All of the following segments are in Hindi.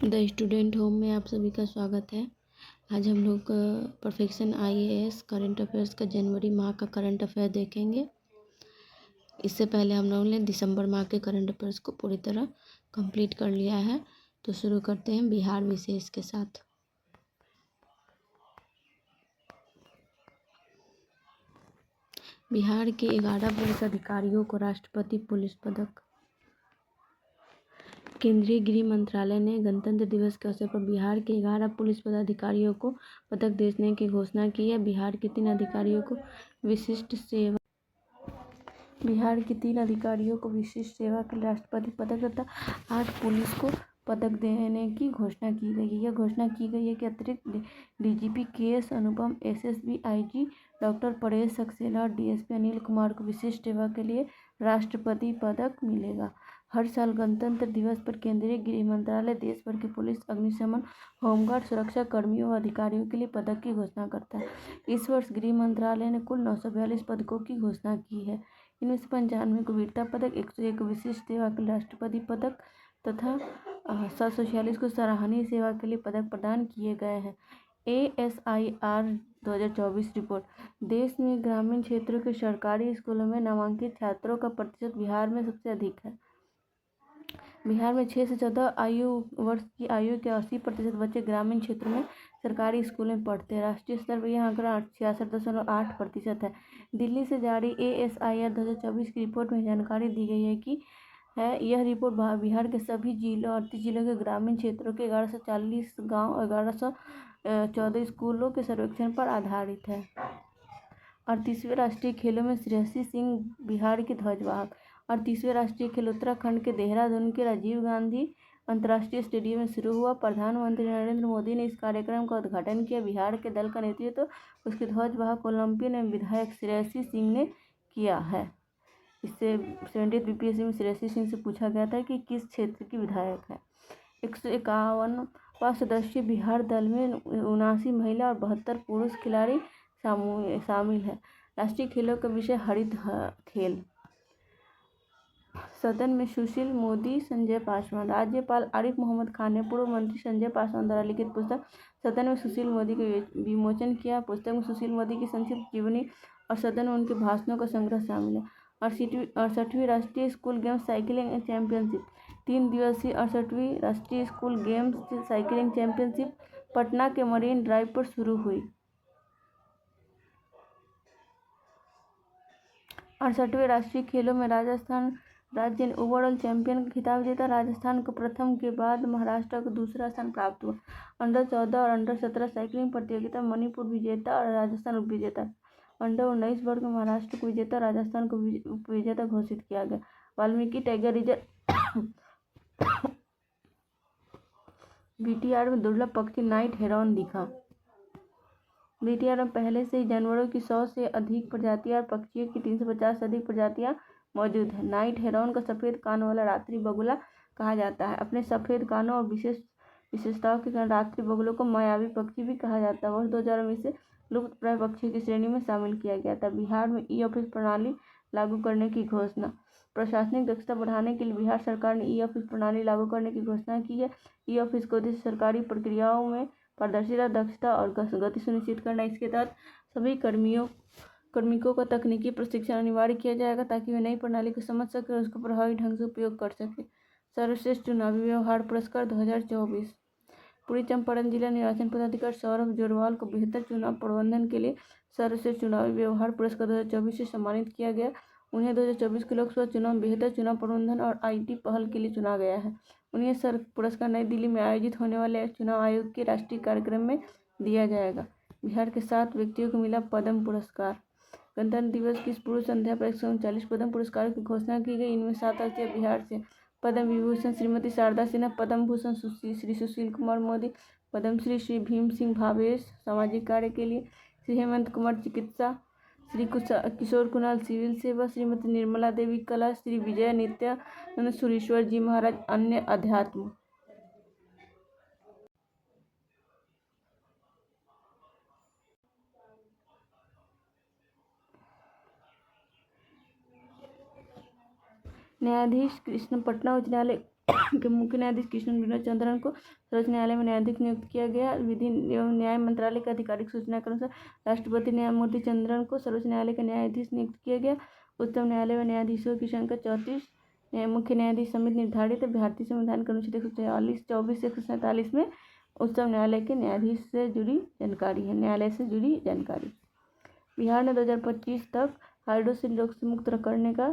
द स्टूडेंट होम में आप सभी का स्वागत है। आज हम लोग परफेक्शन आईएएस करंट अफेयर्स का जनवरी माह का करंट अफेयर देखेंगे। इससे पहले हम लोगों ने दिसंबर माह के करंट अफेयर्स को पूरी तरह कंप्लीट कर लिया है। तो शुरू करते हैं बिहार विशेष के साथ। बिहार के 11 पुलिस अधिकारियों को राष्ट्रपति पुलिस पदक। केंद्रीय गृह मंत्रालय ने गणतंत्र दिवस के अवसर पर बिहार के 11 पुलिस पदाधिकारियों को पदक देने की घोषणा की है। बिहार के 3 अधिकारियों को विशिष्ट सेवा के लिए राष्ट्रपति पदक तथा 8 पुलिस को पदक देने की घोषणा की गई है। यह घोषणा की गई है कि अतिरिक्त DGP K S. Anupam, SSB IG doctor Paresh Saksena और डीएसपी अनिल कुमार को विशिष्ट सेवा के लिए राष्ट्रपति पदक मिलेगा। हर साल गणतंत्र दिवस पर केंद्रीय गृह मंत्रालय देश भर के पुलिस, अग्निशमन, होमगार्ड, सुरक्षा कर्मियों व अधिकारियों के लिए पदक की घोषणा करता है। इस वर्ष गृह मंत्रालय ने कुल 942 पदकों की घोषणा की है। इनमें से 95 को वीरता पदक, 101 को विशिष्ट सेवा के लिए राष्ट्रपति पदक तथा 746 को सराहनीय सेवा के लिए पदक प्रदान किए गए हैं। ASIR 2024 report. देश में ग्रामीण क्षेत्रों के सरकारी स्कूलों में नामांकित छात्रों का प्रतिशत बिहार में सबसे अधिक है। बिहार में 6 से 14 वर्ष की आयु के 80% बच्चे ग्रामीण क्षेत्र में सरकारी स्कूल में पढ़ते हैं। राष्ट्रीय स्तर पर यह आंकड़ा 66.8% है। दिल्ली से जारी ASIR 2024 की रिपोर्ट में जानकारी दी गई है कि यह रिपोर्ट बिहार के सभी जिलों 38 जिलों के ग्रामीण क्षेत्रों के 1140 गाँव 1114 स्कूलों के सर्वेक्षण पर आधारित है। 38वें राष्ट्रीय खेलों में श्रेयसी सिंह बिहार के ध्वजवाहक। 38वें राष्ट्रीय खेल उत्तराखंड के देहरादून के राजीव गांधी अंतर्राष्ट्रीय स्टेडियम में शुरू हुआ। प्रधानमंत्री नरेंद्र मोदी ने इस कार्यक्रम का उद्घाटन किया। बिहार के दल का नेतृत्व उसके ध्वजवाहक ओलंपियन एवं विधायक श्रेयसी सिंह ने किया है। इससे 70th BPSC में श्रेयसी सिंह से पूछा गया था कि किस क्षेत्र की विधायक है। 151वां सदस्य बिहार दल में 79 महिला और 72 पुरुष खिलाड़ी शामिल है। राष्ट्रीय खेलों का विषय हरित खेल। सदन में सुशील मोदी, संजय पासवान। राज्यपाल आरिफ मोहम्मद खान ने पूर्व मंत्री संजय पासवान द्वारा लिखित पुस्तक सदन में सुशील मोदी का विमोचन किया। पुस्तक में सुशील मोदी की संक्षिप्त जीवनी और सदन में उनके भाषणों का संग्रह शामिल है। 68वीं राष्ट्रीय स्कूल गेम्स साइकिलिंग चैंपियनशिप। 3 दिवसीय 68वीं राष्ट्रीय school games cycling championship Patna के मरीन ड्राइव पर शुरू हुई। 68वें राष्ट्रीय खेलों में राजस्थान राज्य ने ओवरऑल चैंपियन का खिताब जीता। राजस्थान को प्रथम के बाद महाराष्ट्र को दूसरा स्थान प्राप्त हुआ। अंडर 14 और अंडर 17 साइकिलिंग प्रतियोगिता मणिपुर विजेता और राजस्थान उप विजेता। अंडर 19 वर्ग में महाराष्ट्र को विजेता, राजस्थान को उप विजेता घोषित किया गया। वाल्मीकि टाइगर रिजर्व BTR में दुर्लभ पक्षी नाइट हेरॉन दिखा। BTR में पहले से ही जानवरों की 100 से अधिक प्रजातियां और पक्षियों की 350 से अधिक प्रजातियां मौजूद है। नाइट हेरॉन को सफेद कानों वाला रात्रि बगुला कहा जाता है। अपने सफेद कानों और विशेषताओं के कारण रात्रि बगुलों को मायावी पक्षी भी कहा जाता है। वर्ष 2000 में इसे लुप्त प्राय पक्षियों की श्रेणी में शामिल किया गया था। बिहार में ई-ऑफिस प्रणाली लागू करने की घोषणा। प्रशासनिक दक्षता बढ़ाने के लिए बिहार सरकार ने ई-ऑफिस प्रणाली लागू करने की घोषणा की है। ई-ऑफिस का उद्देश्य सरकारी प्रक्रियाओं में पारदर्शिता, दक्षता और गति सुनिश्चित करना। इसके तहत सभी कार्मिकों का तकनीकी प्रशिक्षण अनिवार्य किया जाएगा ताकि वे नई प्रणाली को समझ सके और उसका प्रभावी ढंग से उपयोग कर सके। सर्वश्रेष्ठ चुनावी व्यवहार पुरस्कार 2024। पूर्वी चंपारण जिला निर्वाचन पदाधिकारी सौरभ जोरवाल को बेहतर चुनाव प्रबंधन के लिए सर्वश्रेष्ठ चुनावी व्यवहार पुरस्कार 2024 से सम्मानित किया गया। उन्हें 2024 के लोकसभा चुनाव में बेहतर चुनाव प्रबंधन और IT पहल के लिए चुना गया है। उन्हें सर पुरस्कार नई दिल्ली में आयोजित होने वाले चुनाव आयोग के राष्ट्रीय कार्यक्रम में दिया जाएगा। बिहार के 7 व्यक्तियों को मिला पद्म पुरस्कार। गणतंत्र दिवस की पूर्व संध्या पर 139 पद्म पुरस्कारों की घोषणा की गई। इनमें 7 हस्तियां बिहार से। पद्म विभूषण श्रीमती शारदा सिन्हा, पद्म भूषण श्री सुशील कुमार मोदी, पद्मश्री श्री भीम सिंह भावेश सामाजिक कार्य के लिए, श्री हेमंत कुमार चिकित्सा, श्री किशोर कुणाल सिविल सेवा, श्रीमती निर्मला देवी कला, श्री विजय नित्यानंद सुरेश्वर जी महाराज अन्य अध्यात्म। न्यायाधीश कृष्ण पटना उच्च न्यायालय के मुख्य न्यायाधीश कृष्ण विनोद चंद्रन को सर्वोच्च न्यायालय में न्यायाधीश नियुक्त किया गया। विधि एवं न्याय मंत्रालय की आधिकारिक सूचना के अनुसार राष्ट्रपति न्यायमूर्ति चंद्रन को सर्वोच्च न्यायालय का न्यायाधीश नियुक्त किया गया। उच्चतम न्यायालय में न्यायाधीशों की संख्या 34 मुख्य न्यायाधीश समिति निर्धारित है। भारतीय संविधान के अनुच्छेद 144, 24, 147 में उच्चतम न्यायालय के न्यायाधीश से जुड़ी जानकारी है। न्यायालय से जुड़ी जानकारी। बिहार ने 2025 तक हाइड्रोसिल रोग से मुक्त करने का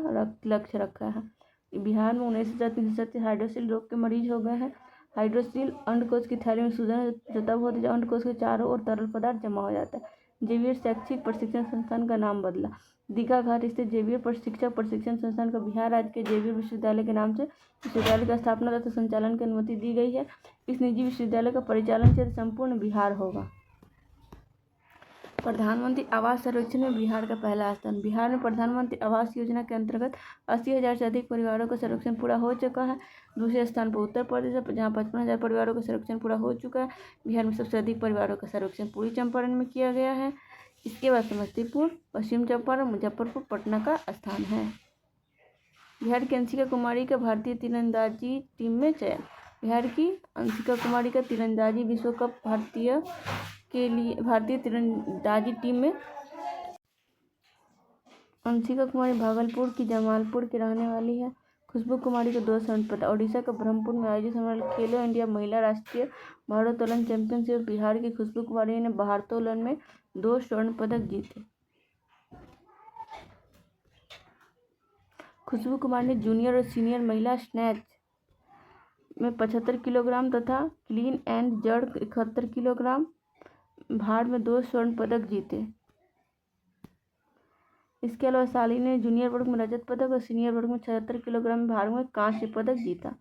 लक्ष्य रखा है। बिहार में 19,337 हाइड्रोसिल रोग के मरीज हो गए हैं। हाइड्रोसिल अंडकोश की थैली में सूजन जो तब होती है जब अंडकोश के चारों ओर तरल पदार्थ जमा हो जाता है। जेवियर शैक्षिक प्रशिक्षण संस्थान का नाम बदला। दीघा घाट स्थित जेवियर प्रशिक्षक प्रशिक्षण संस्थान को बिहार राज्य के जेवियर विश्वविद्यालय के नाम से विश्वविद्यालय की स्थापना तथा संचालन की अनुमति दी गई है। इस निजी विश्वविद्यालय का परिचालन क्षेत्र संपूर्ण बिहार होगा। प्रधानमंत्री आवास सर्वेक्षण में बिहार का पहला स्थान। बिहार में प्रधानमंत्री आवास योजना के अंतर्गत 80,000 से अधिक परिवारों का सर्वेक्षण पूरा हो चुका है। दूसरे स्थान पर उत्तर प्रदेश है जहाँ 55,000 परिवारों का सर्वेक्षण पूरा हो चुका है। बिहार में सबसे अधिक परिवारों का सर्वेक्षण पूर्वी चंपारण में किया गया है। इसके बाद समस्तीपुर, पश्चिम चंपारण, मुजफ्फरपुर, पटना का स्थान है। बिहार की अंशिका कुमारी का भारतीय तीरंदाजी टीम में चयन। बिहार की अंशिका कुमारी का तीरंदाजी विश्व कप भारतीय तीरंदाजी टीम में। अंशिका कुमारी भागलपुर की जमालपुर की रहने वाली है। खुशबू कुमारी को 2 स्वर्ण पदक। ओडिशा के ब्रह्मपुर में आयोजित होने वाले खेलो इंडिया महिला राष्ट्रीय भारोत्तोलन चैंपियनशिप बिहार की खुशबू कुमारी ने भारोत्तोलन में 2 स्वर्ण पदक जीते। खुशबू कुमारी ने जूनियर और सीनियर महिला स्नैच में 75 किलोग्राम तथा क्लीन एंड जर्क 71 किलोग्राम भार में 2 स्वर्ण पदक जीते। इसके अलावा साली ने जूनियर वर्ग में रजत पदक और सीनियर वर्ग में 76 किलोग्राम भार में कांस्य पदक जीता।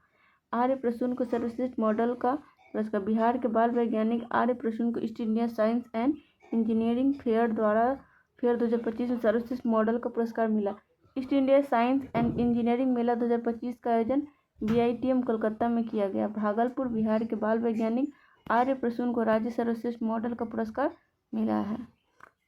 आर्य प्रसून को सर्वश्रेष्ठ मॉडल का पुरस्कार। बिहार के बाल वैज्ञानिक आर्य प्रसून को East India Science and Engineering Fair 2025 में सर्वश्रेष्ठ मॉडल का पुरस्कार मिला। East India Science and Engineering मेला 2025 का आयोजन BITM कोलकाता में किया गया। भागलपुर। बिहार के बाल वैज्ञानिक आर्य प्रसून को राज्य सर्वश्रेष्ठ मॉडल का पुरस्कार मिला है।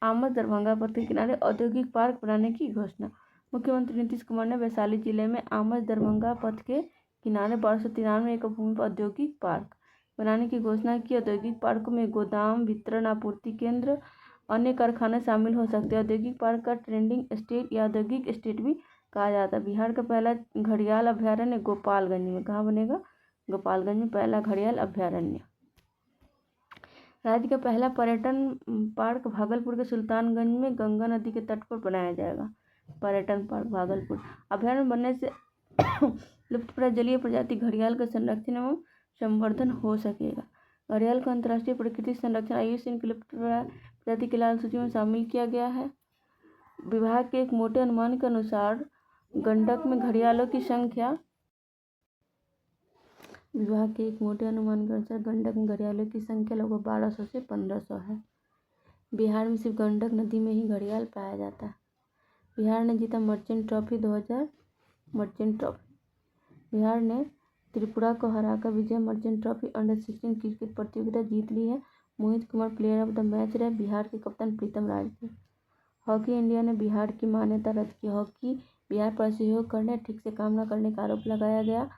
आमस दरभंगा पथ के किनारे औद्योगिक पार्क बनाने की घोषणा। मुख्यमंत्री नीतीश कुमार ने वैशाली जिले में आमस दरभंगा पथ के किनारे 1293 एकड़ भूमि पर औद्योगिक पार्क बनाने की घोषणा की। औद्योगिक पार्कों में गोदाम, वितरण आपूर्ति केंद्र, अन्य कारखाने शामिल हो सकते हैं। औद्योगिक पार्क का ट्रेंडिंग एस्टेट या औद्योगिक एस्टेट भी कहा जाता है। बिहार का पहला घड़ियाल अभ्यारण्य गोपालगंज में। कहाँ बनेगा? गोपालगंज में पहला घड़ियाल अभ्यारण्य। राज्य का पहला पर्यटन पार्क भागलपुर के सुल्तानगंज में गंगा नदी के तट पर बनाया जाएगा। पर्यटन पार्क भागलपुर। अभ्यारण्य बनने से लुप्तप्राय जलीय प्रजाति घड़ियाल का संरक्षण एवं संवर्धन हो सकेगा। घड़ियाल को अंतर्राष्ट्रीय प्रकृति संरक्षण आयोग से इनकी लुप्तप्राय प्रजाति की लाल सूची में शामिल किया गया है। विभाग के एक मोटे अनुमान के अनुसार गंडक में घड़ियालों की संख्या लगभग 1200 से 1500 है। बिहार में सिर्फ गंडक नदी में ही घड़ियाल पाया जाता है। बिहार ने जीता मर्चेंट ट्रॉफी 2000। बिहार ने त्रिपुरा को हराकर विजय मर्चेंट ट्रॉफी अंडर-16 क्रिकेट प्रतियोगिता जीत ली है। Mohit Kumar player of the match रहे। बिहार के कप्तान प्रीतम राज थे। हॉकी इंडिया ने बिहार की मान्यता रद्द की। हॉकी बिहार पर सहयोग करने ठीक से काम न करने का आरोप लगाया गया।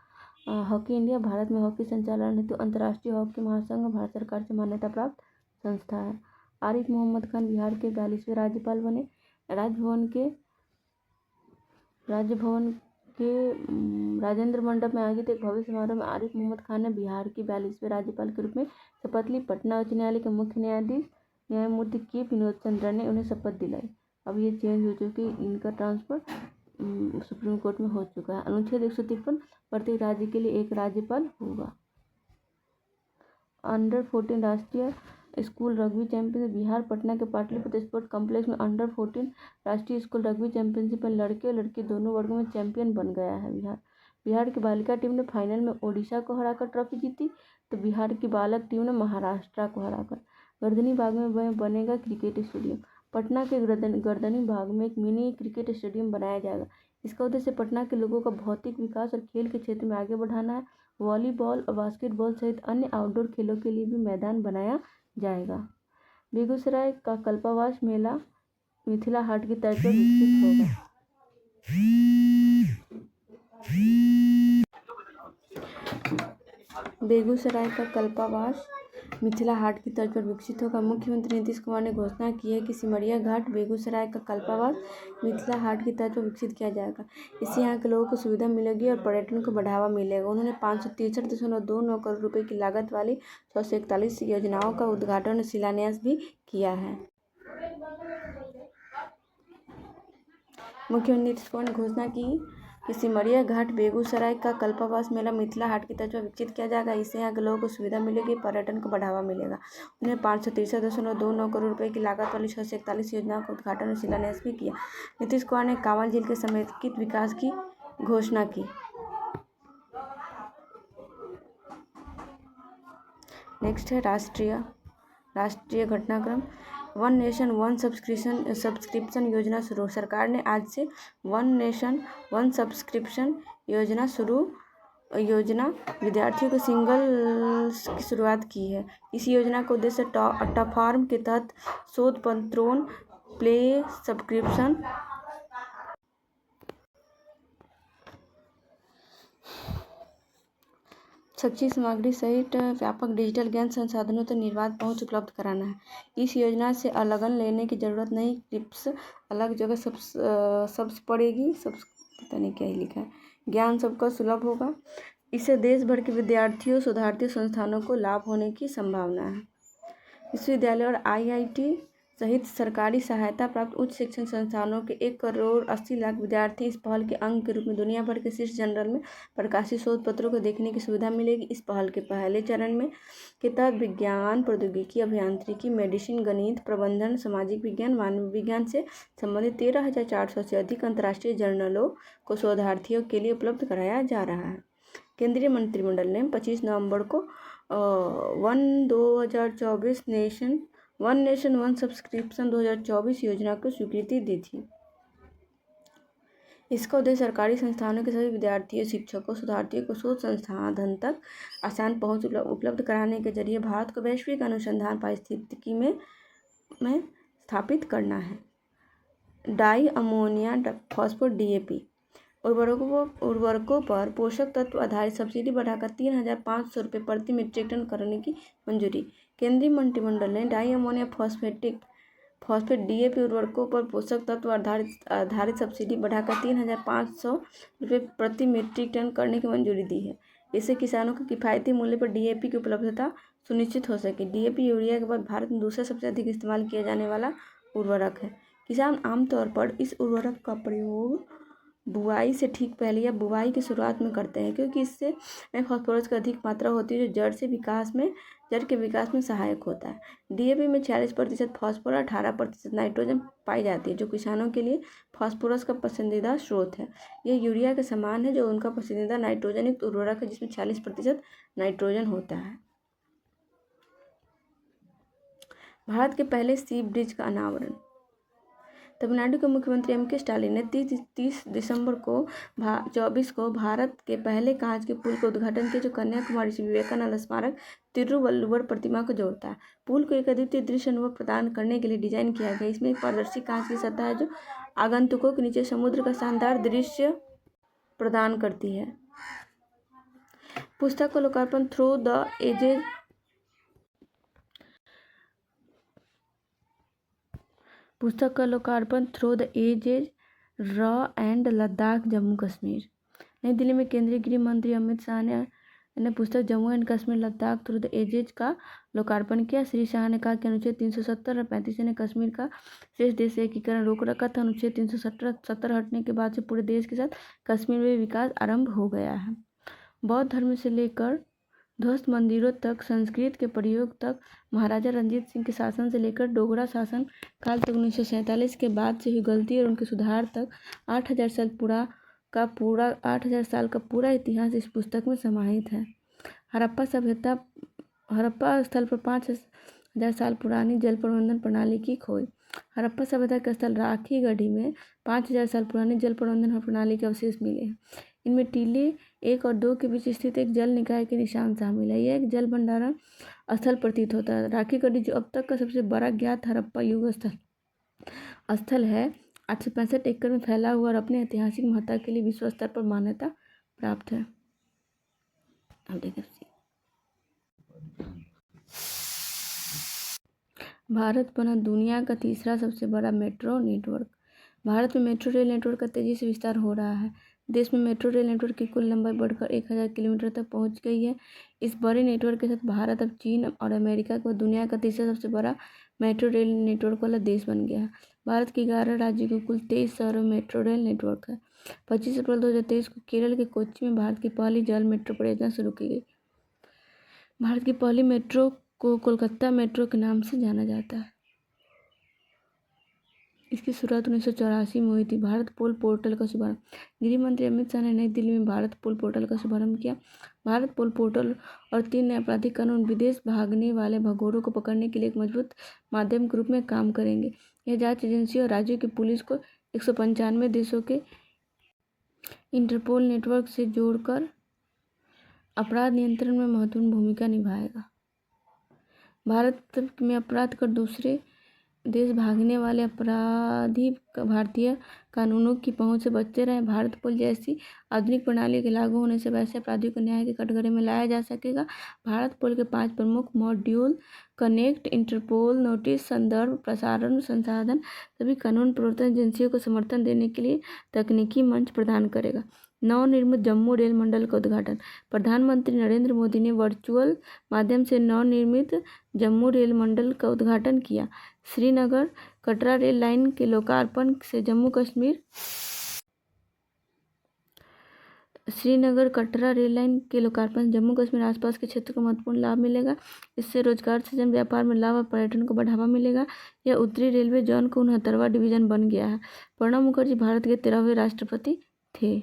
हॉकी इंडिया भारत में हॉकी संचालन हेतु अंतर्राष्ट्रीय हॉकी महासंघ भारत सरकार से मान्यता प्राप्त संस्था है। आरिफ मोहम्मद खान बिहार के 42वें राज्यपाल बने। राजभवन के राजेंद्र मंडप में आयोजित एक भव्य समारोह में आरिफ मोहम्मद खान ने बिहार के 42वें राज्यपाल के रूप में शपथ ली। पटना उच्च न्यायालय के मुख्य न्यायाधीश न्यायमूर्ति के विनोद चंद्रन ने उन्हें शपथ दिलाई। अब ये चेंज हो चुकी, इनका ट्रांसफर सुप्रीम कोर्ट में हो चुका है। अनुच्छेद 153 प्रत्येक राज्य के लिए एक राज्यपाल होगा। अंडर 14 राष्ट्रीय school rugby championship. Bihar Patna के पाटलिपुत्र स्पोर्ट्स कॉम्प्लेक्स में अंडर 14 राष्ट्रीय स्कूल रग्बी चैंपियनशिप में लड़के और लड़की दोनों वर्गों में चैंपियन बन गया है बिहार की बालिका टीम ने फाइनल में ओडिशा को हराकर ट्रॉफी जीती, तो बिहार की बालक टीम ने महाराष्ट्र को हराकर। गर्दनी बाग में बनेगा क्रिकेट स्टेडियम। पटना के गर्दनी बाग में एक मिनी क्रिकेट स्टेडियम बनाया जाएगा। इसका उद्देश्य पटना के लोगों का भौतिक विकास और खेल के क्षेत्र में आगे बढ़ाना है। वॉलीबॉल और बास्केटबॉल सहित अन्य आउटडोर खेलों के लिए भी मैदान बनाया जाएगा। बेगूसराय का कल्पवास मेला मिथिला हाट की तर्ज पर विकसित होगा। बेगूसराय का कल्पावास मिथिला हाट की तर्ज पर विकसित होगा। मुख्यमंत्री नीतीश कुमार ने घोषणा की है कि सिमरिया घाट बेगूसराय का कल्पावास मिथिला हाट की तर्ज पर विकसित किया जाएगा। इससे यहाँ के लोगों को सुविधा मिलेगी और पर्यटन को बढ़ावा मिलेगा। उन्होंने 563.29 करोड़ रुपए की लागत वाली 141 योजनाओं का उद्घाटन और शिलान्यास भी किया है। मुख्यमंत्री नीतीश कुमार ने घोषणा की कि सिमरिया घाट बेगूसराय का कल्पावास मेला मिथिला हाट की तर्ज पर विकसित किया जाएगा। इससे यहाँ के लोगों को सुविधा मिलेगी, पर्यटन को बढ़ावा मिलेगा। उन्होंने 563.29 करोड़ रुपए की लागत वाली 641 योजनाओं का उद्घाटन और शिलान्यास भी किया। नीतीश कुमार ने कांवल झील के समेकित विकास की घोषणा की। नेक्स्ट है राष्ट्रीय घटनाक्रम। वन नेशन वन सब्सक्रिप्शन योजना शुरू। सरकार ने आज से वन नेशन वन सब्सक्रिप्शन योजना विद्यार्थियों के सिंगल्स की शुरुआत की है। इस योजना का उद्देश्य टॉपफार्म के तहत शोध पत्रों, प्ले सब्सक्रिप्शन, शैक्षिक सामग्री सहित व्यापक डिजिटल ज्ञान संसाधनों तक निर्बाध पहुंच उपलब्ध कराना है। इस योजना से अलगन लेने की जरूरत नहीं, क्लिप्स अलग जगह सब पड़ेगी, सब पता नहीं क्या ही लिखा है। ज्ञान सबका सुलभ होगा। इससे देश भर के विद्यार्थियों, शोधार्थी संस्थानों को लाभ होने की संभावना है। विश्वविद्यालय और IIT सहित सरकारी सहायता प्राप्त उच्च शिक्षण संस्थानों के 1,80,00,000 विद्यार्थी इस पहल के अंग के रूप में दुनिया भर के शीर्ष जर्नल में प्रकाशित शोध पत्रों को देखने की सुविधा मिलेगी। इस पहल के पहले चरण में के तहत विज्ञान, प्रौद्योगिकी, अभियांत्रिकी, मेडिसिन, गणित, प्रबंधन, सामाजिक विज्ञान, मानवीय विज्ञान से संबंधित 13,400 से अधिक अंतर्राष्ट्रीय जर्नलों को शोधार्थियों के लिए उपलब्ध कराया जा रहा है। केंद्रीय मंत्रिमंडल ने 25 नवंबर को 2024 वन नेशन वन सब्सक्रिप्शन 2024 योजना को स्वीकृति दी थी। इसका उद्देश्य सरकारी संस्थानों के सभी विद्यार्थियों, शिक्षकों, शोधार्थियों को शोध संसाधन तक आसान पहुंच उपलब्ध कराने के जरिए भारत को वैश्विक अनुसंधान पारिस्थितिकी में स्थापित करना है। डाई अमोनिया फॉस्फेट DAP उर्वरकों पर पोषक तत्व आधारित सब्सिडी बढ़ाकर 3,500 रुपये प्रति मीट्रिक टन करने की मंजूरी। केंद्रीय मंत्रिमंडल ने डाई अमोनिया फॉस्फेट DAP उर्वरकों पर पोषक तत्व आधारित सब्सिडी बढ़ाकर 3,500 रुपये प्रति मीट्रिक टन करने की मंजूरी दी है। इससे किसानों को किफ़ायती मूल्य पर DAP की उपलब्धता सुनिश्चित हो सके। DAP यूरिया के बाद भारत में दूसरा सबसे अधिक इस्तेमाल किया जाने वाला उर्वरक है। किसान आमतौर पर इस उर्वरक का प्रयोग बुआई से ठीक पहले या बुआई की शुरुआत में करते हैं, क्योंकि इससे फास्फोरस की अधिक मात्रा होती है जो जड़ के विकास में सहायक होता है। DAP में 46% फास्फोरस, 18% नाइट्रोजन पाई जाती है, जो किसानों के लिए फास्फोरस का पसंदीदा स्रोत है। यह यूरिया के समान है, जो उनका पसंदीदा नाइट्रोजन युक्त उर्वरक है, जिसमें 40% नाइट्रोजन होता है। भारत के पहले सी ब्रिज का अनावरण। तमिलनाडु के मुख्यमंत्री MK स्टालिन ने 30 दिसंबर को 24 को भारत के पहले कांच के पुल का उद्घाटन किया, जो कन्याकुमारी से विवेकानंद स्मारक तिरुवल्लुवर प्रतिमा को जोड़ता है। पुल को एक अद्वितीय दृश्य अनुभव प्रदान करने के लिए डिजाइन किया गया। इसमें एक पारदर्शी कांच की सतह है जो आगंतुकों के नीचे समुद्र का शानदार दृश्य प्रदान करती है। पुस्तक का लोकार्पण through the edges raw and Ladakh Jammu Kashmir. नई दिल्ली में केंद्रीय गृह मंत्री अमित शाह ने पुस्तक Jammu and Kashmir Ladakh through the edges का लोकार्पण किया। श्री शाह ने कहा कि अनुच्छेद 370 और 35 ने कश्मीर का शेष देश से एकीकरण रोक रखा था। अनुच्छेद 370 हटने के बाद से पूरे देश के साथ कश्मीर में विकास आरंभ हो गया है। बौद्ध धर्म से लेकर ध्वस्त मंदिरों तक, संस्कृत के प्रयोग तक, महाराजा रंजीत सिंह के शासन से लेकर डोगरा शासन काल तक 1947 के बाद से हुई गलती और उनके सुधार तक 8,000 साल का पूरा इतिहास इस पुस्तक में समाहित है। हड़प्पा स्थल पर 5,000 साल पुरानी जल प्रबंधन प्रणाली की खोज। हड़प्पा सभ्यता के स्थल राखी गढ़ी में 5,000 साल पुरानी जल प्रबंधन प्रणाली के अवशेष मिले हैं। इनमें टीले 1 और 2 के बीच स्थित एक जल निकाय के निशान शामिल है। यह एक जल भंडारण स्थल प्रतीत होता है। राखी गढ़ी, जो अब तक का सबसे बड़ा ज्ञात हड़प्पा युग स्थल है, 865 एकड़ में फैला हुआ और अपने ऐतिहासिक महत्ता के लिए विश्व स्तर पर मान्यता प्राप्त है। अब देखिए भारत बना दुनिया का तीसरा सबसे बड़ा मेट्रो नेटवर्क। भारत में मेट्रो रेल नेटवर्क का तेजी से विस्तार हो रहा है। देश में मेट्रो रेल नेटवर्क की कुल लंबाई बढ़कर 1000 किलोमीटर तक पहुंच गई है। इस बड़े नेटवर्क के साथ भारत अब चीन और अमेरिका को दुनिया का तीसरा सबसे बड़ा मेट्रो रेल नेटवर्क वाला देश बन गया है। भारत के 11 राज्यों के कुल 23 शहरों में मेट्रो रेल नेटवर्क है। 25 अप्रैल 2023 को केरल के कोच्चि में भारत की पहली जल मेट्रो परियोजना शुरू की गई। भारत की पहली मेट्रो को कोलकाता मेट्रो के नाम से जाना जाता है। इसकी शुरुआत 1984 में हुई थी। भारत पोल पोर्टल का शुभारंभ। गृह मंत्री अमित शाह ने नई दिल्ली में भारत पोल पोर्टल का शुभारंभ किया। भारत पोल पोर्टल और 3 नए आपराधिक कानून विदेश भागने वाले भगोड़ों को पकड़ने के लिए एक मजबूत माध्यम के रूप में काम करेंगे। यह जांच एजेंसियों और राज्यों की पुलिस को 195 देशों के इंटरपोल नेटवर्क से जोड़कर अपराध नियंत्रण में महत्वपूर्ण भूमिका निभाएगा। भारत में अपराध कर दूसरे देश भागने वाले अपराधी भारतीय कानूनों की पहुंच से बचते रहे। भारत पोल जैसी आधुनिक प्रणाली के लागू होने से वैसे अपराधियों को न्याय के कटघरे में लाया जा सकेगा। भारत पोल के 5 प्रमुख मॉड्यूल कनेक्ट, इंटरपोल, नोटिस, संदर्भ, प्रसारण, संसाधन सभी कानून प्रवर्तन एजेंसियों को समर्थन देने के लिए तकनीकी मंच प्रदान करेगा। नवनिर्मित जम्मू रेल मंडल का उद्घाटन। प्रधानमंत्री नरेंद्र मोदी ने वर्चुअल माध्यम से नवनिर्मित जम्मू रेल मंडल का उद्घाटन किया। श्रीनगर कटरा रेल लाइन के लोकार्पण से जम्मू कश्मीर आसपास के क्षेत्र को महत्वपूर्ण लाभ मिलेगा। इससे रोजगार सृजन, व्यापार में लाभ और पर्यटन को बढ़ावा मिलेगा। यह उत्तरी रेलवे जोन का 69वां डिवीजन बन गया है। प्रणब मुखर्जी भारत के 13वें राष्ट्रपति थे।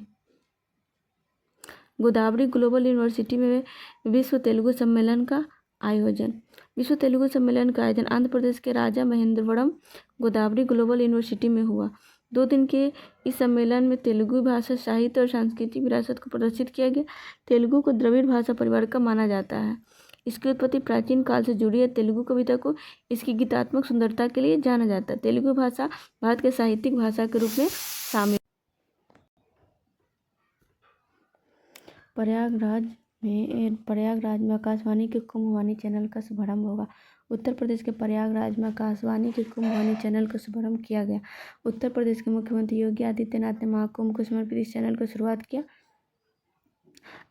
गोदावरी ग्लोबल यूनिवर्सिटी में विश्व तेलुगु सम्मेलन का आयोजन। विश्व तेलुगु सम्मेलन का आयोजन आंध्र प्रदेश के राजा महेंद्रवरम गोदावरी ग्लोबल यूनिवर्सिटी में हुआ। 2 दिन के इस सम्मेलन में तेलुगु भाषा, साहित्य और सांस्कृतिक विरासत को प्रदर्शित किया गया। तेलुगु को द्रविड़ भाषा परिवार का माना जाता है। इसकी उत्पत्ति प्राचीन काल से जुड़ी है। तेलुगु कविता को इसकी गीतात्मक सुंदरता के लिए जाना जाता है। तेलुगु भाषा भारत के साहित्यिक भाषा के रूप में शामिल। प्रयागराज में आकाशवाणी के कुंभवाणी चैनल का शुभारंभ होगा। उत्तर प्रदेश के प्रयागराज में आकाशवाणी के कुंभवाणी चैनल का शुभारंभ किया गया। उत्तर प्रदेश के मुख्यमंत्री योगी आदित्यनाथ ने महाकुंभ को समर्पित इस चैनल की शुरुआत किया।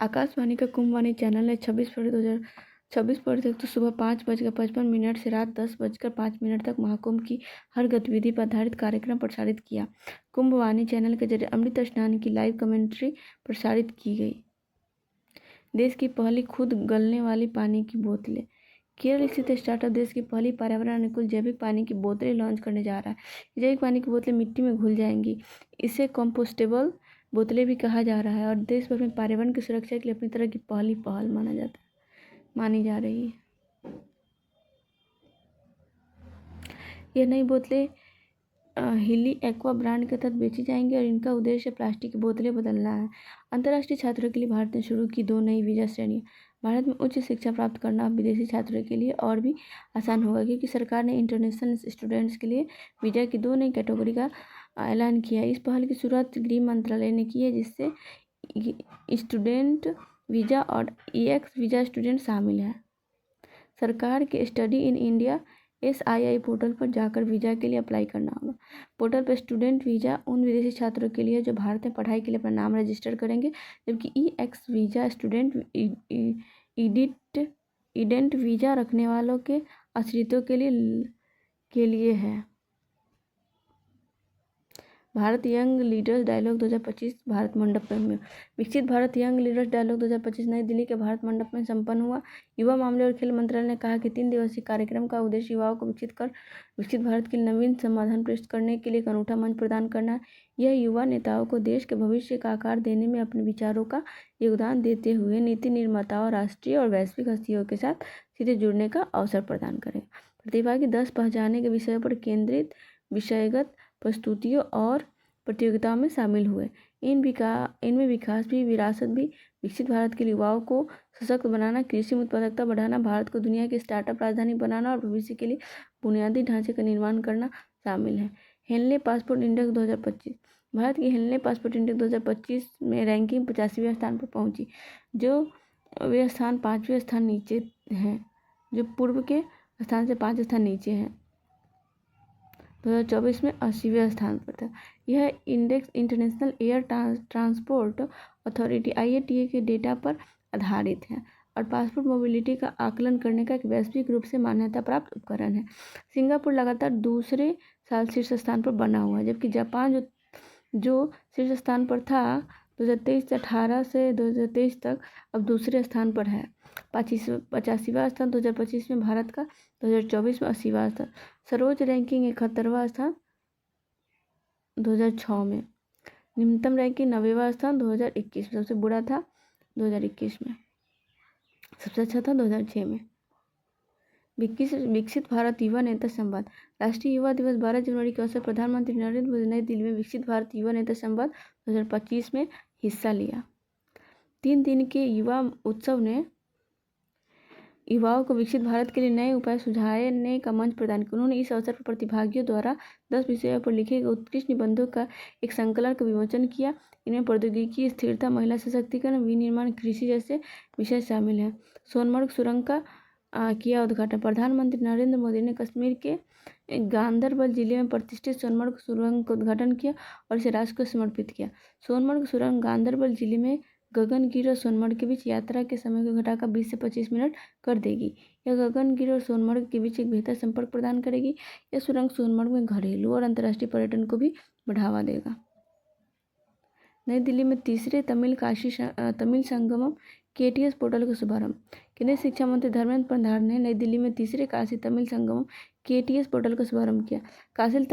आकाशवाणी का कुंभवाणी चैनल ने 26 फरवरी तक सुबह 5:55 से रात 10:05 तक महाकुंभ की हर गतिविधि पर आधारित कार्यक्रम प्रसारित किया। कुंभवाणी चैनल के जरिए अमृत स्नान की लाइव कमेंट्री प्रसारित की गई। देश की पहली खुद गलने वाली पानी की बोतलें। केरल स्थित स्टार्टअप देश की पहली पर्यावरण अनुकूल जैविक पानी की बोतलें लॉन्च करने जा रहा है। जैविक पानी की बोतलें मिट्टी में घुल जाएंगी। इसे कंपोस्टेबल बोतलें भी कहा जा रहा है और देश भर में पर्यावरण की सुरक्षा के लिए अपनी तरह की पहली पहल मानी जा रही है। यह नई बोतलें हिली एक्वा ब्रांड के तहत बेची जाएंगी और इनका उद्देश्य प्लास्टिक की बोतलें बदलना है। अंतर्राष्ट्रीय छात्रों के लिए भारत ने शुरू की 2 नई वीज़ा श्रेणियाँ। भारत में उच्च शिक्षा प्राप्त करना अब विदेशी छात्रों के लिए और भी आसान होगा, क्योंकि सरकार ने इंटरनेशनल स्टूडेंट्स के लिए वीज़ा की 2 नई कैटेगरी का ऐलान किया है। इस पहल की शुरुआत गृह मंत्रालय ने की है, जिससे स्टूडेंट वीज़ा और EX वीज़ा स्टूडेंट शामिल है। सरकार के study in India SII portal पर जाकर वीज़ा के लिए अप्लाई करना होगा। पोर्टल पर स्टूडेंट वीज़ा उन विदेशी छात्रों के लिए जो भारत में पढ़ाई के लिए अपना नाम रजिस्टर करेंगे, जबकि EX वीज़ा स्टूडेंट इडेंट वीज़ा रखने वालों के आश्रितों के लिए है। Bharat young leaders dialogue 2025 Bharat Mandap में। विकसित भारत यंग लीडर्स डायलॉग 2025 नई दिल्ली के भारत मंडप में संपन्न हुआ। युवा मामले और खेल मंत्रालय ने कहा कि 3 दिवसीय कार्यक्रम का उद्देश्य युवाओं को विकसित भारत के नवीन समाधान प्रस्तुत करने के लिए एक अनूठा मंच प्रदान करना है। यह युवा नेताओं को देश के भविष्य का आकार देने में अपने विचारों का योगदान देते हुए नीति निर्माताओं, राष्ट्रीय और वैश्विक हस्तियों के साथ सीधे जुड़ने का अवसर प्रदान करेगा। प्रतिभागी 10 पहचाने के विषयों पर केंद्रित विषयगत प्रस्तुतियों और प्रतियोगिताओं में शामिल हुए। इनमें विकास भी, विरासत भी, विकसित भारत के युवाओं को सशक्त बनाना, कृषि में उत्पादकता बढ़ाना, भारत को दुनिया की स्टार्टअप राजधानी बनाना और भविष्य के लिए बुनियादी ढांचे का निर्माण करना शामिल है। Henley passport index 2025। भारत की हेनले पासपोर्ट इंडेक्स 2025 में रैंकिंग 85वें स्थान पर पहुंची, जो वे स्थान 5वें स्थान नीचे हैं, जो पूर्व के स्थान से 5 स्थान नीचे हैं। 2024 में 80वें स्थान पर था। यह index international air transport authority IATA के डेटा पर आधारित है और पासपोर्ट मोबिलिटी का आकलन करने का एक वैश्विक रूप से मान्यता प्राप्त उपकरण है। सिंगापुर लगातार दूसरे साल शीर्ष स्थान पर बना हुआ है, जबकि जापान जो शीर्ष स्थान पर था 2023 से 18 से 2023 तक, अब दूसरे स्थान पर है। 85वां स्थान 2025 में भारत का, 2024 में 80वां स्थान। सर्वोच्च रैंकिंग 71वां स्थान 2006 में। निम्नतम रैंकिंग 90वां स्थान 2021 में। सबसे बुरा था 2021 में, सबसे अच्छा था 2006 में। विकसित भारत युवा नेता संवाद। राष्ट्रीय युवा दिवस 12 जनवरी के अवसर प्रधानमंत्री नरेंद्र मोदी नई दिल्ली में विकसित भारत युवा नेता संवाद 2025 में हिस्सा लिया। 3 दिन के युवा उत्सव ने युवाओं को विकसित भारत के लिए नए उपाय सुझाने का मंच प्रदान किया। उन्होंने इस अवसर पर प्रतिभागियों द्वारा 10 विषयों पर लिखे गए उत्कृष्ट निबंधों का एक संकलन का विमोचन किया। इनमें प्रौद्योगिकी, स्थिरता, महिला सशक्तिकरण, विनिर्माण, कृषि जैसे विषय शामिल हैं। सोनमर्ग सुरंग का किया उद्घाटन। प्रधानमंत्री नरेंद्र मोदी ने कश्मीर के गांदरबल जिले में प्रतिष्ठित सोनमर्ग सुरंग का उद्घाटन किया और इसे राष्ट्र को समर्पित किया। सोनमर्ग सुरंग गांदरबल जिले में गगनगिरी और सोनमर्ग के बीच यात्रा के समय को घटाकर 20 से 25 मिनट कर देगी। यह गगनगिरी और सोनमर्ग के बीच एक बेहतर संपर्क प्रदान करेगी। यह सुरंग सोनमर्ग में घरेलू और अंतर्राष्ट्रीय पर्यटन को भी बढ़ावा देगा। नई दिल्ली में तीसरे तमिल संगमम KTS पोर्टल का शुभारंभ। केंद्रीय शिक्षा मंत्री धर्मेंद्र प्रधान ने नई दिल्ली में तीसरे काशी तमिल संगमम KTS पोर्टल का शुभारंभ किया। काशी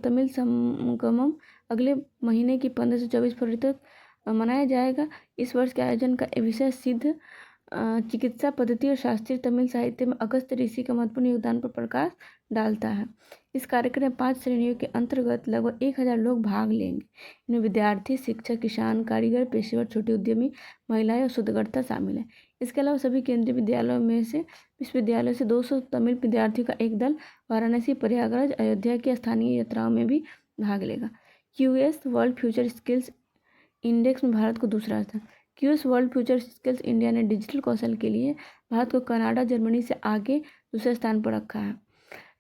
तमिल संगमम अगले महीने की 15 से 24 फरवरी तक मनाया जाएगा। इस वर्ष के आयोजन का विषय सिद्ध चिकित्सा पद्धति और शास्त्रीय तमिल साहित्य में अगस्त्य ऋषि के महत्वपूर्ण योगदान पर प्रकाश डालता है। इस कार्यक्रम में 5 श्रेणियों के अंतर्गत लगभग 1000 लोग भाग लेंगे। इनमें विद्यार्थी, शिक्षक, किसान, कारीगर, पेशेवर, छोटे उद्यमी, महिलाएं और शोधकर्ता शामिल हैं। इसके अलावा सभी केंद्रीय विश्वविद्यालयों से 200 तमिल विद्यार्थियों का एक दल वाराणसी, प्रयागराज, अयोध्या की स्थानीय यात्राओं में भी भाग लेगा। QS world future skills index में भारत को दूसरा स्थान। QS world future skills India ने डिजिटल कौशल के लिए भारत को कनाडा, जर्मनी से आगे दूसरे स्थान पर रखा है।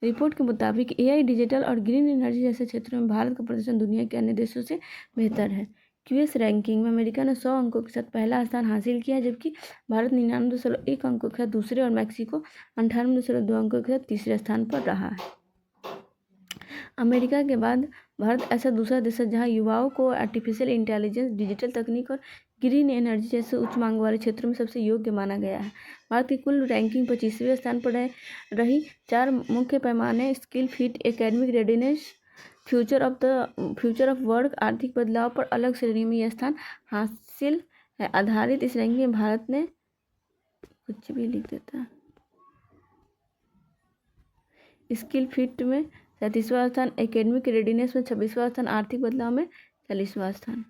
रिपोर्ट के मुताबिक AI, डिजिटल और ग्रीन एनर्जी जैसे क्षेत्रों में भारत का प्रदर्शन दुनिया के अन्य देशों से बेहतर है। QS रैंकिंग में अमेरिका ने 100 अंकों के साथ पहला स्थान हासिल किया, जबकि भारत 99.1 अंकों के साथ दूसरे और मैक्सिको 98.2 अंकों के साथ तीसरे स्थान पर रहा है। अमेरिका के बाद भारत ऐसा दूसरा देश है जहां युवाओं को आर्टिफिशियल इंटेलिजेंस, डिजिटल तकनीक और ग्रीन एनर्जी जैसे उच्च मांग वाले क्षेत्रों में सबसे योग्य माना गया है। भारत की कुल रैंकिंग 25वें स्थान पर रही। 4 मुख्य पैमाने skill fit, academic readiness, future of work, आर्थिक बदलाव पर अलग श्रेणी में यह स्थान हासिल है। आधारित इस रैंकिंग में भारत ने कुछ भी लिख देता है। स्किल फिट में 37वां स्थान, एकेडमिक रेडीनेस में 26वां स्थान, आर्थिक बदलाव में 40वां स्थान।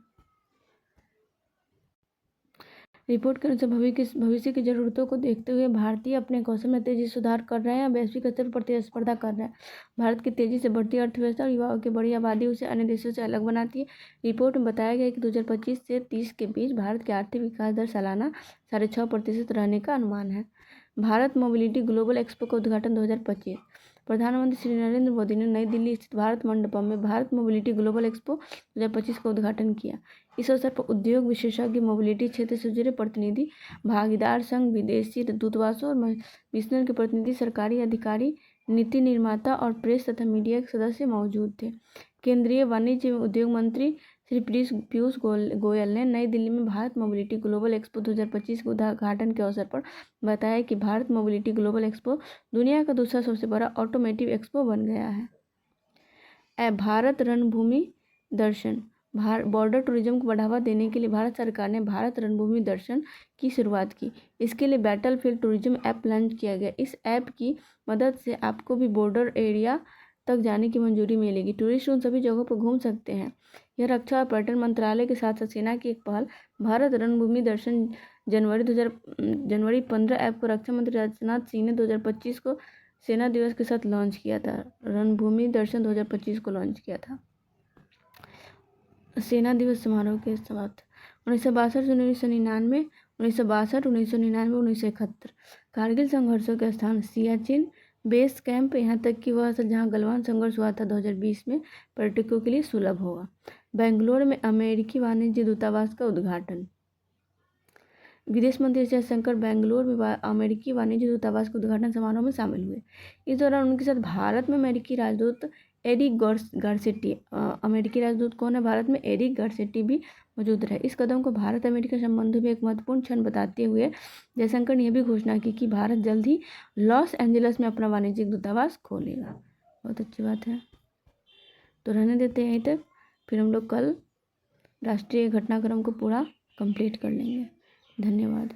रिपोर्ट के अनुसार भविष्य की जरूरतों को देखते हुए भारतीय अपने कौशल में तेजी से सुधार कर रहे हैं, वैश्विक स्तर पर प्रतिस्पर्धा कर रहे हैं। भारत की तेजी से बढ़ती अर्थव्यवस्था और युवाओं की बड़ी आबादी उसे अन्य देशों से अलग बनाती है। रिपोर्ट में बताया गया कि 2025 से 30 के बीच भारत की आर्थिक विकास दर सालाना 6.5% रहने का अनुमान है। भारत मोबिलिटी ग्लोबल एक्सपो का उद्घाटन 2025। प्रधानमंत्री श्री नरेंद्र मोदी ने नई दिल्ली स्थित भारत मंडपम में भारत मोबिलिटी ग्लोबल एक्सपो 2025 का उद्घाटन किया। इस अवसर पर उद्योग विशेषज्ञ, मोबिलिटी क्षेत्र से जुड़े प्रतिनिधि, भागीदार संघ, विदेशी दूतावासों और मिशनर के प्रतिनिधि, सरकारी अधिकारी, नीति निर्माता और प्रेस तथा मीडिया के सदस्य मौजूद थे। केंद्रीय वाणिज्य एवं उद्योग मंत्री श्री पीयूष गोयल ने नई दिल्ली में भारत मोबिलिटी ग्लोबल एक्सपो 2025 के उद्घाटन के अवसर पर बताया कि भारत मोबिलिटी ग्लोबल एक्सपो दुनिया का दूसरा सबसे बड़ा ऑटोमोटिव एक्सपो बन गया है। भारत रणभूमि दर्शन। बॉर्डर टूरिज्म को बढ़ावा देने के लिए भारत सरकार ने भारत रणभूमि दर्शन की शुरुआत की। इसके लिए बैटलफील्ड टूरिज्म ऐप लॉन्च किया गया। इस ऐप की मदद से आपको भी बॉर्डर एरिया तक जाने की मंजूरी मिलेगी। टूरिस्ट उन सभी जगहों पर घूम सकते हैं। यह रक्षा और पर्यटन मंत्रालय के साथ साथ सेना की एक पहल भारत रणभूमि दर्शन जनवरी 15 ऐप को रक्षा मंत्री राजनाथ सिंह ने 2025 को सेना दिवस के साथ लॉन्च किया था। रणभूमि दर्शन 2025 को लॉन्च किया था। सेना दिवस समारोह के समाप्त 1962 से 1999, 1962, 1999, 1971। कारगिल संघर्षों के स्थान सियाचिन, बेस कैंप, यहाँ तक कि वह स्थल जहाँ गलवान संघर्ष हुआ था 2020 में, पर्यटकों के लिए सुलभ होगा। बेंगलोर में अमेरिकी वाणिज्य दूतावास का उद्घाटन। विदेश मंत्री जयशंकर बेंगलोर में अमेरिकी वाणिज्य दूतावास के उद्घाटन समारोह में शामिल हुए। इस दौरान उनके साथ भारत में अमेरिकी राजदूत एरिक गारसेटी, अमेरिकी राजदूत कौन है भारत में, एरिक गारसेटी भी मौजूद रहे। इस कदम को भारत अमेरिका संबंधों में एक महत्वपूर्ण क्षण बताते हुए जयशंकर ने यह भी घोषणा की कि भारत जल्द ही लॉस एंजल्स में अपना वाणिज्यिक दूतावास खोलेगा। बहुत अच्छी बात है। तो रहने देते हैं यहीं तक, फिर हम लोग कल राष्ट्रीय घटनाक्रम को पूरा कंप्लीट कर लेंगे। धन्यवाद।